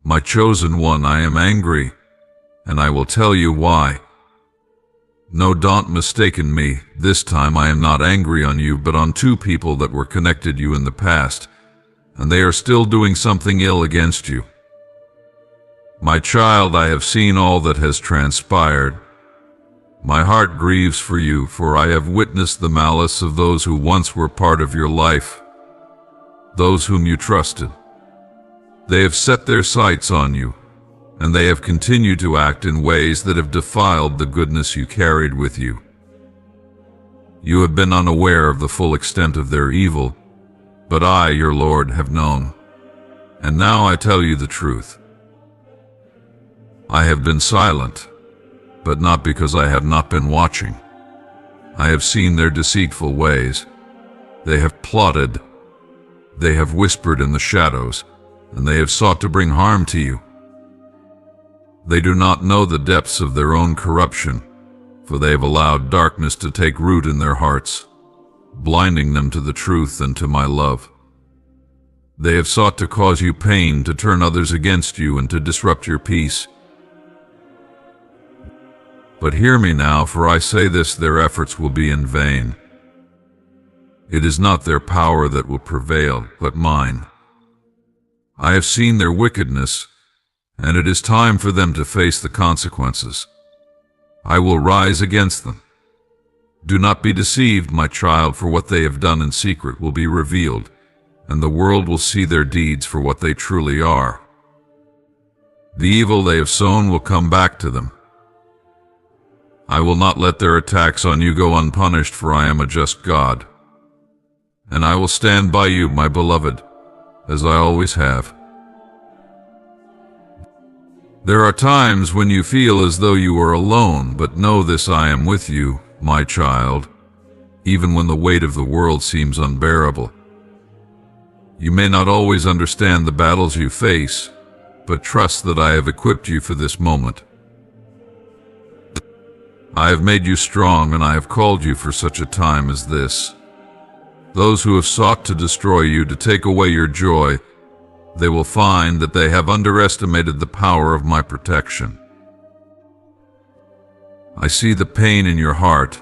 My chosen one, I am angry, and I will tell you why. No, don't mistaken me. This time I am not angry on you, but on two people that were connected you in the past, and they are still doing something ill against you. My child, I have seen all that has transpired. My heart grieves for you, for I have witnessed the malice of those who once were part of your life, those whom you trusted. They have set their sights on you, and they have continued to act in ways that have defiled the goodness you carried with you. You have been unaware of the full extent of their evil, but I, your Lord, have known. And now I tell you the truth. I have been silent, but not because I have not been watching. I have seen their deceitful ways. They have plotted. They have whispered in the shadows, and they have sought to bring harm to you. They do not know the depths of their own corruption, for they have allowed darkness to take root in their hearts, blinding them to the truth and to my love. They have sought to cause you pain, to turn others against you, and to disrupt your peace. But hear me now, for I say this, their efforts will be in vain. It is not their power that will prevail, but mine. I have seen their wickedness, and it is time for them to face the consequences. I will rise against them. Do not be deceived, my child, for what they have done in secret will be revealed, and the world will see their deeds for what they truly are. The evil they have sown will come back to them. I will not let their attacks on you go unpunished, for I am a just God. And I will stand by you, my beloved, as I always have. There are times when you feel as though you are alone, but know this, I am with you, my child, even when the weight of the world seems unbearable. You may not always understand the battles you face, but trust that I have equipped you for this moment. I have made you strong, and I have called you for such a time as this. Those who have sought to destroy you, to take away your joy, they will find that they have underestimated the power of my protection. I see the pain in your heart,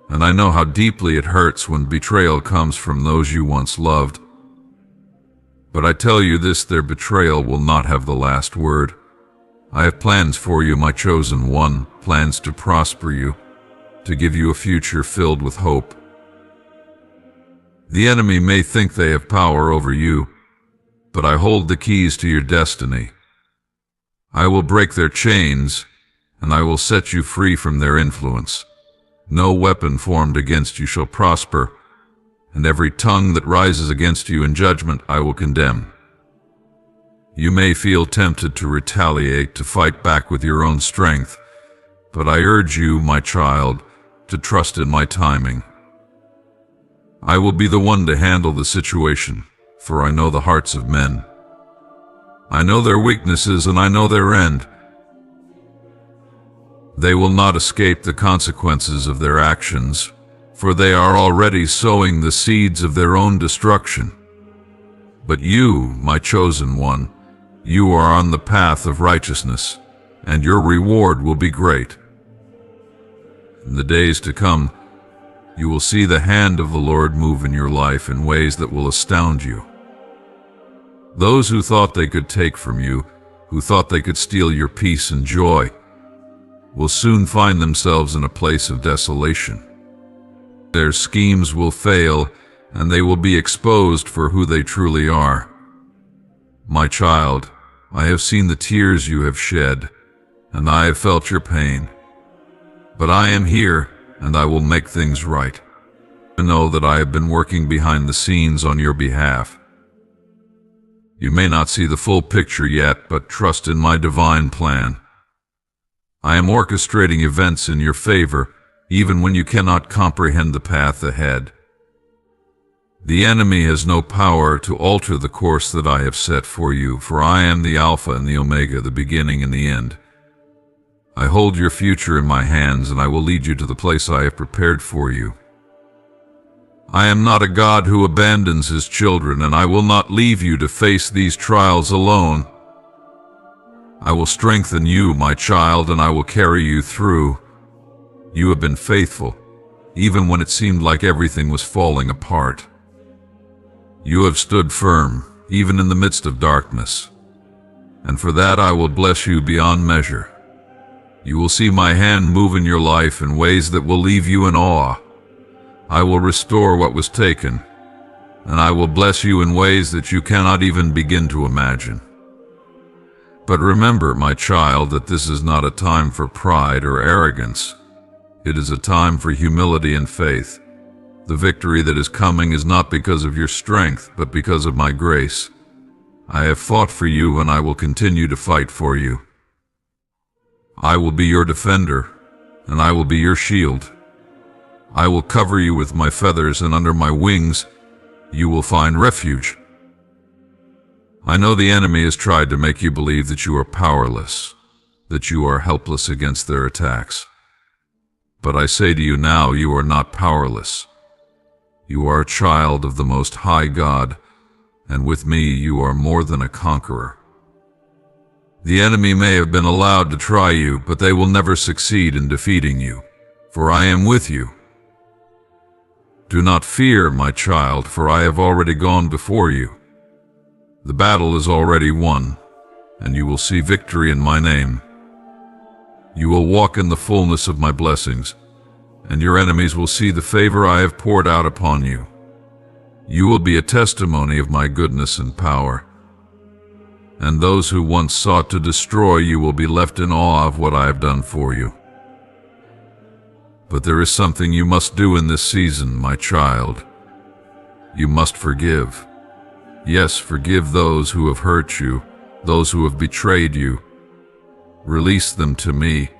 and I know how deeply it hurts when betrayal comes from those you once loved. But I tell you this, their betrayal will not have the last word. I have plans for you, my chosen one, plans to prosper you, to give you a future filled with hope. The enemy may think they have power over you, but I hold the keys to your destiny. I will break their chains, and I will set you free from their influence. No weapon formed against you shall prosper, and every tongue that rises against you in judgment I will condemn. You may feel tempted to retaliate, to fight back with your own strength, but I urge you, my child, to trust in my timing. I will be the one to handle the situation, for I know the hearts of men. I know their weaknesses, and I know their end. They will not escape the consequences of their actions, for they are already sowing the seeds of their own destruction. But you, my chosen one, you are on the path of righteousness, and your reward will be great. In the days to come, you will see the hand of the Lord move in your life in ways that will astound you. Those who thought they could take from you, who thought they could steal your peace and joy, will soon find themselves in a place of desolation. Their schemes will fail, and they will be exposed for who they truly are. My child, I have seen the tears you have shed, and I have felt your pain. But I am here, and I will make things right. Know that I have been working behind the scenes on your behalf. You may not see the full picture yet, but trust in my divine plan. I am orchestrating events in your favor, even when you cannot comprehend the path ahead. The enemy has no power to alter the course that I have set for you, for I am the Alpha and the Omega, the beginning and the end. I hold your future in my hands, and I will lead you to the place I have prepared for you. I am not a God who abandons his children, and I will not leave you to face these trials alone. I will strengthen you, my child, and I will carry you through. You have been faithful, even when it seemed like everything was falling apart. You have stood firm, even in the midst of darkness, and for that I will bless you beyond measure. You will see my hand move in your life in ways that will leave you in awe. I will restore what was taken, and I will bless you in ways that you cannot even begin to imagine. But remember, my child, that this is not a time for pride or arrogance. It is a time for humility and faith. The victory that is coming is not because of your strength, but because of my grace. I have fought for you, and I will continue to fight for you. I will be your defender, and I will be your shield. I will cover you with my feathers, and under my wings you will find refuge. I know the enemy has tried to make you believe that you are powerless, that you are helpless against their attacks. But I say to you now, you are not powerless. You are a child of the Most High God, and with me you are more than a conqueror. The enemy may have been allowed to try you, but they will never succeed in defeating you, for I am with you. Do not fear, my child, for I have already gone before you. The battle is already won, and you will see victory in my name. You will walk in the fullness of my blessings, and your enemies will see the favor I have poured out upon you. You will be a testimony of my goodness and power, and those who once sought to destroy you will be left in awe of what I have done for you. But there is something you must do in this season, my child. You must forgive. Yes, forgive those who have hurt you, those who have betrayed you. Release them to me,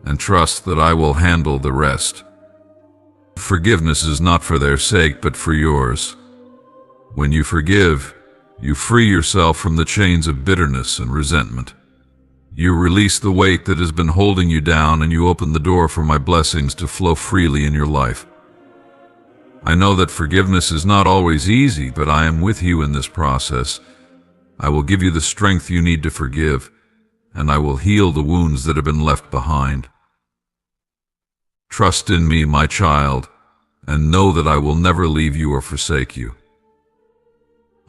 and trust that I will handle the rest. Forgiveness is not for their sake, but for yours. When you forgive, you free yourself from the chains of bitterness and resentment. You release the weight that has been holding you down, and you open the door for my blessings to flow freely in your life. I know that forgiveness is not always easy, but I am with you in this process. I will give you the strength you need to forgive, and I will heal the wounds that have been left behind. Trust in me, my child, and know that I will never leave you or forsake you.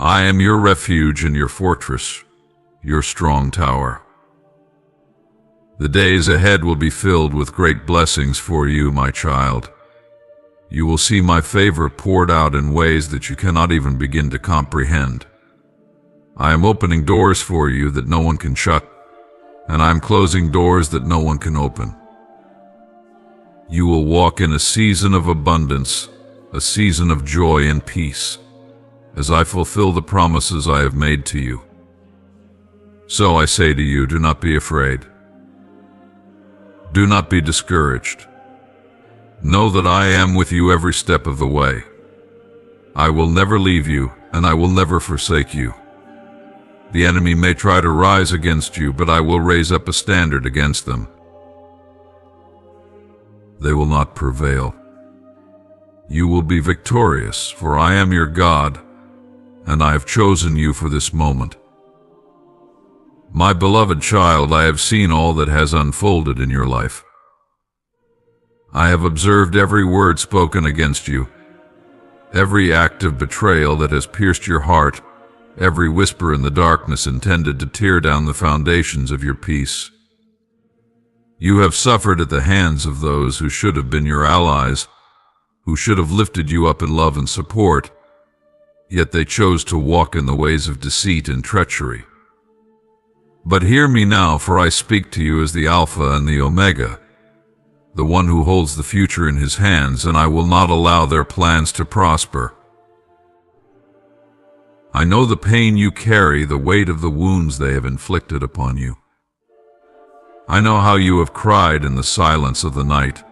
I am your refuge and your fortress, your strong tower. The days ahead will be filled with great blessings for you, my child. You will see my favor poured out in ways that you cannot even begin to comprehend. I am opening doors for you that no one can shut, and I am closing doors that no one can open. You will walk in a season of abundance, a season of joy and peace, as I fulfill the promises I have made to you. So I say to you, do not be afraid. Do not be discouraged. Know that I am with you every step of the way. I will never leave you, and I will never forsake you. The enemy may try to rise against you, but I will raise up a standard against them. They will not prevail. You will be victorious, for I am your God, and I have chosen you for this moment. My beloved child, I have seen all that has unfolded in your life. I have observed every word spoken against you, every act of betrayal that has pierced your heart, every whisper in the darkness intended to tear down the foundations of your peace. You have suffered at the hands of those who should have been your allies, who should have lifted you up in love and support, yet they chose to walk in the ways of deceit and treachery. But hear me now, for I speak to you as the Alpha and the Omega, the one who holds the future in his hands, and I will not allow their plans to prosper. I know the pain you carry, the weight of the wounds they have inflicted upon you. I know how you have cried in the silence of the night,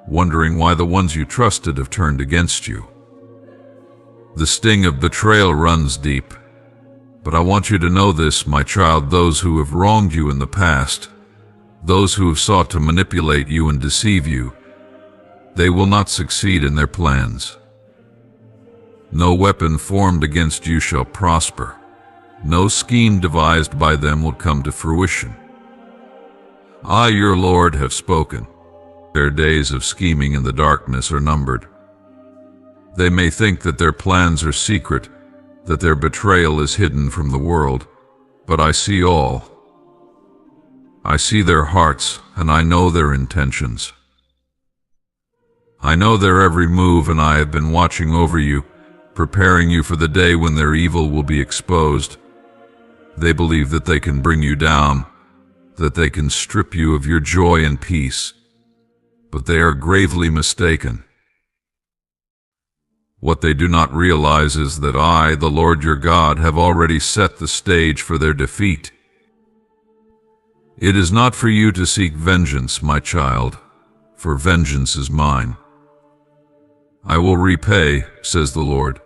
wondering why the ones you trusted have turned against you. The sting of betrayal runs deep, but I want you to know this, my child: those who have wronged you in the past, those who have sought to manipulate you and deceive you, they will not succeed in their plans. No weapon formed against you shall prosper. No scheme devised by them will come to fruition. I, your Lord, have spoken. Their days of scheming in the darkness are numbered. They may think that their plans are secret, that their betrayal is hidden from the world, but I see all. I see their hearts, and I know their intentions. I know their every move, and I have been watching over you, preparing you for the day when their evil will be exposed. They believe that they can bring you down, that they can strip you of your joy and peace, but they are gravely mistaken. What they do not realize is that I, the Lord your God, have already set the stage for their defeat. It is not for you to seek vengeance, my child, for vengeance is mine. I will repay, says the Lord.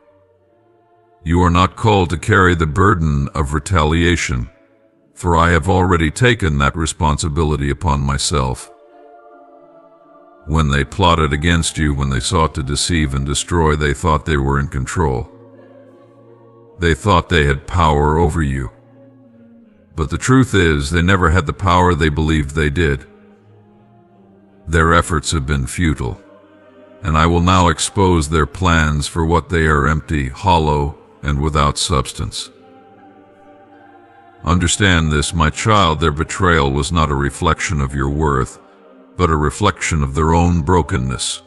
You are not called to carry the burden of retaliation, for I have already taken that responsibility upon myself. When they plotted against you, when they sought to deceive and destroy, they thought they were in control. They thought they had power over you. But the truth is, they never had the power they believed they did. Their efforts have been futile, and I will now expose their plans for what they are: empty, hollow, and without substance. Understand this, my child, their betrayal was not a reflection of your worth, but a reflection of their own brokenness.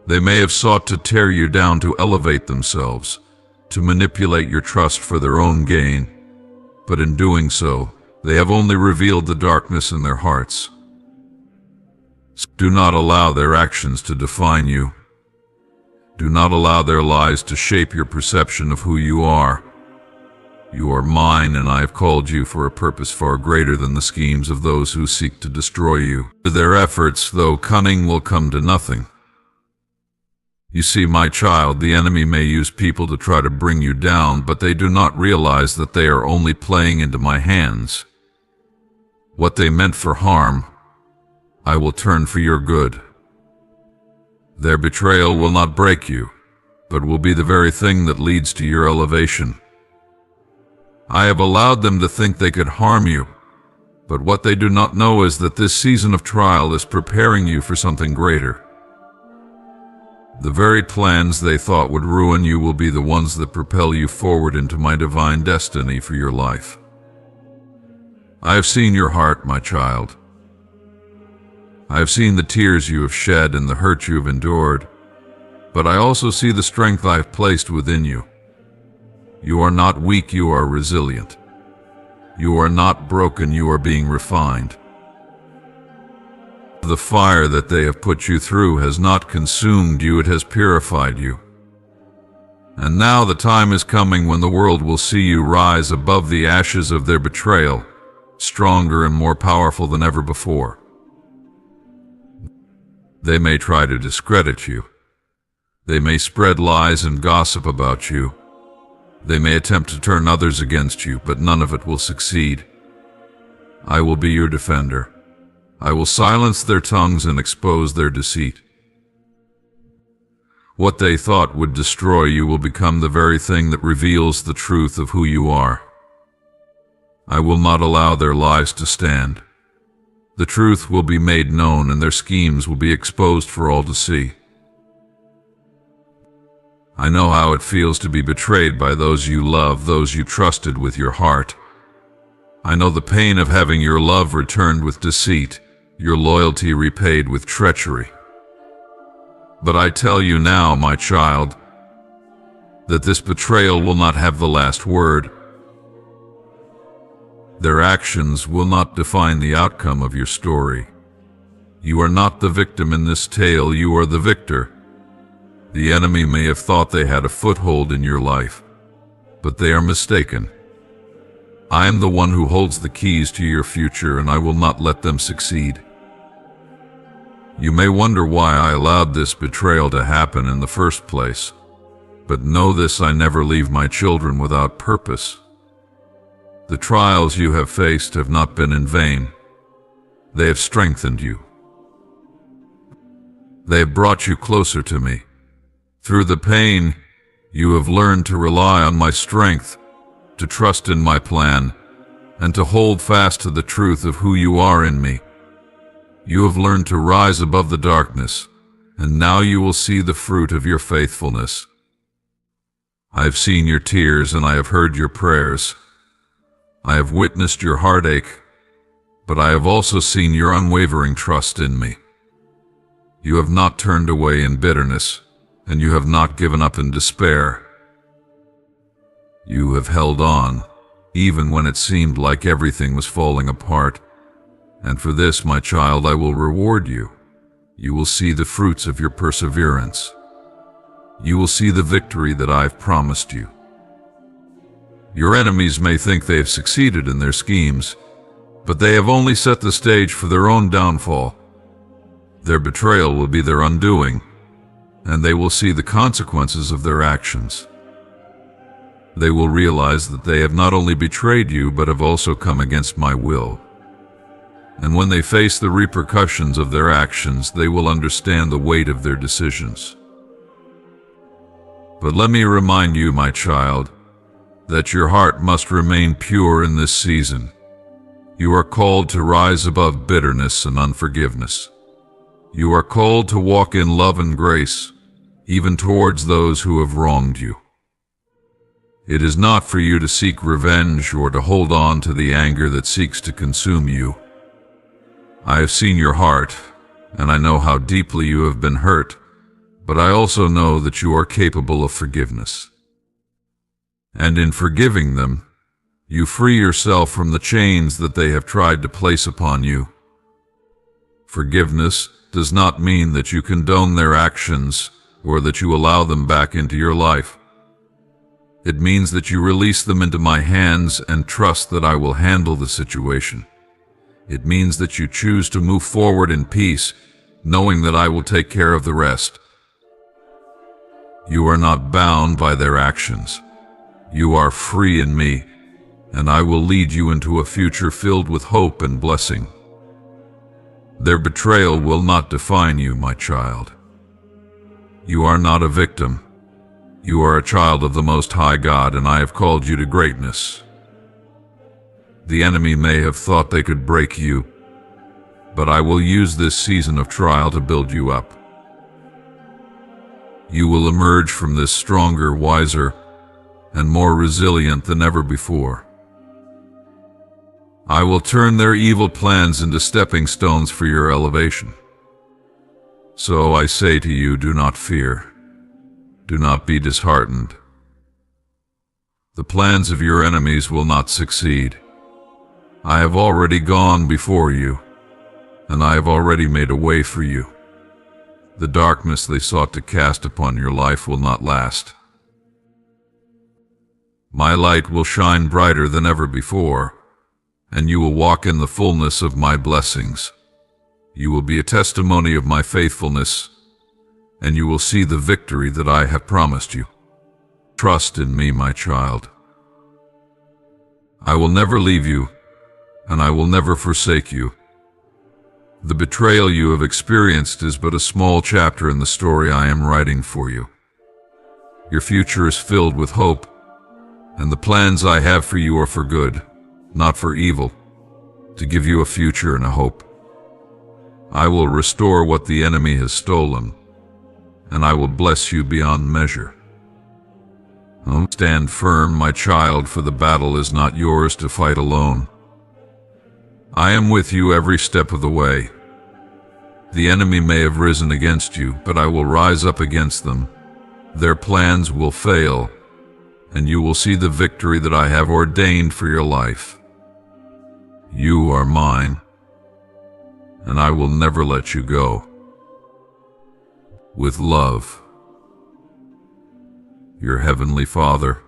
They may have sought to tear you down to elevate themselves, to manipulate your trust for their own gain, but in doing so, they have only revealed the darkness in their hearts. Do not allow their actions to define you. Do not allow their lies to shape your perception of who you are. You are mine, and I have called you for a purpose far greater than the schemes of those who seek to destroy you. Their efforts, though cunning, will come to nothing. You see, my child, the enemy may use people to try to bring you down, but they do not realize that they are only playing into my hands. What they meant for harm, I will turn for your good. Their betrayal will not break you, but will be the very thing that leads to your elevation. I have allowed them to think they could harm you, but what they do not know is that this season of trial is preparing you for something greater. The very plans they thought would ruin you will be the ones that propel you forward into my divine destiny for your life. I have seen your heart, my child. I have seen the tears you have shed and the hurt you have endured, but I also see the strength I have placed within you. You are not weak, you are resilient. You are not broken, you are being refined. The fire that they have put you through has not consumed you, it has purified you. And now the time is coming when the world will see you rise above the ashes of their betrayal, stronger and more powerful than ever before. They may try to discredit you. They may spread lies and gossip about you. They may attempt to turn others against you, but none of it will succeed. I will be your defender. I will silence their tongues and expose their deceit. What they thought would destroy you will become the very thing that reveals the truth of who you are. I will not allow their lies to stand. The truth will be made known, and their schemes will be exposed for all to see. I know how it feels to be betrayed by those you love, those you trusted with your heart. I know the pain of having your love returned with deceit, your loyalty repaid with treachery. But I tell you now, my child, that this betrayal will not have the last word. Their actions will not define the outcome of your story. You are not the victim in this tale, you are the victor. The enemy may have thought they had a foothold in your life, but they are mistaken. I am the one who holds the keys to your future, and I will not let them succeed. You may wonder why I allowed this betrayal to happen in the first place, but know this: I never leave my children without purpose. The trials you have faced have not been in vain. They have strengthened you. They have brought you closer to me. Through the pain, you have learned to rely on my strength, to trust in my plan, and to hold fast to the truth of who you are in me. You have learned to rise above the darkness, and now you will see the fruit of your faithfulness. I have seen your tears and I have heard your prayers. I have witnessed your heartache, but I have also seen your unwavering trust in me. You have not turned away in bitterness, and you have not given up in despair. You have held on, even when it seemed like everything was falling apart. And for this, my child, I will reward you. You will see the fruits of your perseverance. You will see the victory that I've promised you. Your enemies may think they have succeeded in their schemes, but they have only set the stage for their own downfall. Their betrayal will be their undoing, and they will see the consequences of their actions. They will realize that they have not only betrayed you, but have also come against my will. And when they face the repercussions of their actions, they will understand the weight of their decisions. But let me remind you, my child, that your heart must remain pure in this season. You are called to rise above bitterness and unforgiveness. You are called to walk in love and grace, even towards those who have wronged you. It is not for you to seek revenge or to hold on to the anger that seeks to consume you. I have seen your heart, and I know how deeply you have been hurt, but I also know that you are capable of forgiveness. And in forgiving them, you free yourself from the chains that they have tried to place upon you. Forgiveness does not mean that you condone their actions or that you allow them back into your life. It means that you release them into my hands and trust that I will handle the situation. It means that you choose to move forward in peace, knowing that I will take care of the rest. You are not bound by their actions. You are free in me, and I will lead you into a future filled with hope and blessing. Their betrayal will not define you, my child. You are not a victim. You are a child of the Most High God, and I have called you to greatness. The enemy may have thought they could break you, but I will use this season of trial to build you up. You will emerge from this stronger, wiser, and more resilient than ever before. I will turn their evil plans into stepping stones for your elevation. So I say to you, do not fear. Do not be disheartened. The plans of your enemies will not succeed. I have already gone before you, and I have already made a way for you. The darkness they sought to cast upon your life will not last. My light will shine brighter than ever before, and you will walk in the fullness of my blessings. You will be a testimony of my faithfulness, and you will see the victory that I have promised you. Trust in me, my child. I will never leave you, and I will never forsake you. The betrayal you have experienced is but a small chapter in the story I am writing for you. Your future is filled with hope, and the plans I have for you are for good, not for evil, to give you a future and a hope. I will restore what the enemy has stolen, and I will bless you beyond measure. Oh, stand firm, my child, for the battle is not yours to fight alone. I am with you every step of the way. The enemy may have risen against you, but I will rise up against them. Their plans will fail, and you will see the victory that I have ordained for your life. You are mine, and I will never let you go. With love, your Heavenly Father.